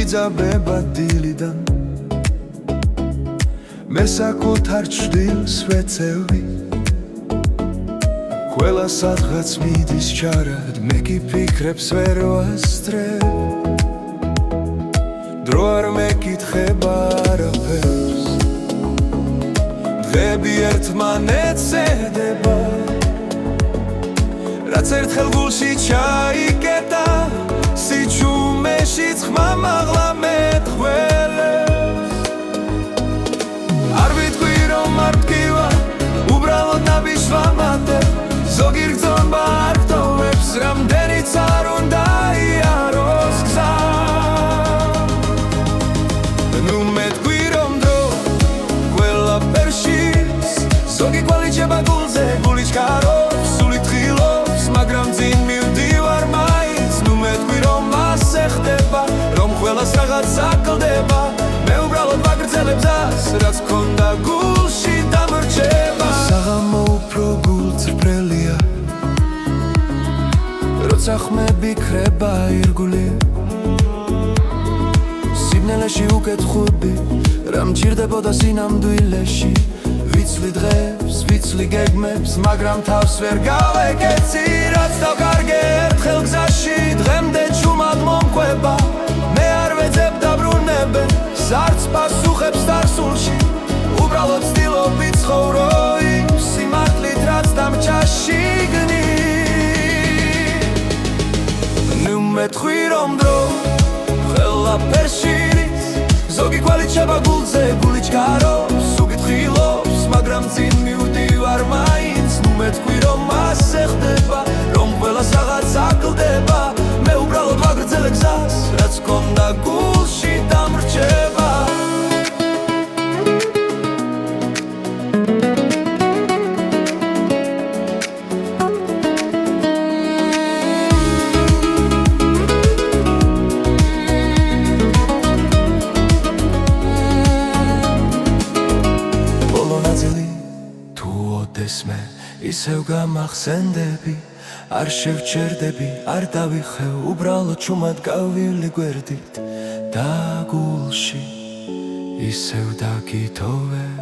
ვიძაბება დილიდან მე საკუთარ ჩრდილს ვეწევი ყველა სადღაც მიდის ჩარად მე კი ფიქრებს ვერ ვასწრებ დრო არ მეკითხება არაფერს დღეები ერთმანეთს ედება რაც ერთხელ გულში ჩაიკეტა სიჩუმეშიც ხმა მაღლა მეტყველებს არ ვიტყვი რომ არ მტკივა უბრალოდ ნაბიჯს ვამატებ ზოგი რძობა არ გტოვებს რამდენიც არ უნდა იაროს გზა ნუ მეტყვი რომ დრო ყველაფერშიც ზოგი კვალიჩება გულზე გული ჩქარობს სული თხილობს მაგრამ წინ მივდივარ მაინც ნუ მეტყვი რომ ასე ხდება რომ ყველას რაღაც აკლდება მე უბრალოდ ვაგრძელებ გზას რაც გქონდა გულში დამრჩება საღამო უფრო გულწრფელია როცა ხმები ქრება ირგული სიბნელეში უკეთხები რა მჭირდებოდა სინამდვილეში ვიცლი დღებს, ვიცლი გეგმებს მაგრამ თავს ვერ გავეკეცი რაც დავკარგე ერთხელ გზაში დღემდე ჩუმად მომყვება მე არ ვეძებ დაბრუნებენ არც პასუხებს დარსულში უბრალოდ ვცდილობ ვიცხოვრო იმ სიმართლით რაც დამჭაში გნი ნუ მეტყვი რომ დრო ყველაფერშიც ზოგი კვალიჩება გულზე გული ჩქარობს სული თხილობს მაგრამ წინ მივდივარ მაინც ნუ მეტყვი რომ ასე ხდება რომ ყველას რაღაც აკლდება მე უბრალოდ ვაგრძელებ გზას რაც გქონდა გულში დამრჩება მე ისევ გამახსენდები არ შევჩერდები არ დავიხევ უბრალოდ ჩუმად გავვილი გვერდით და გულში ისევ დაგითოვე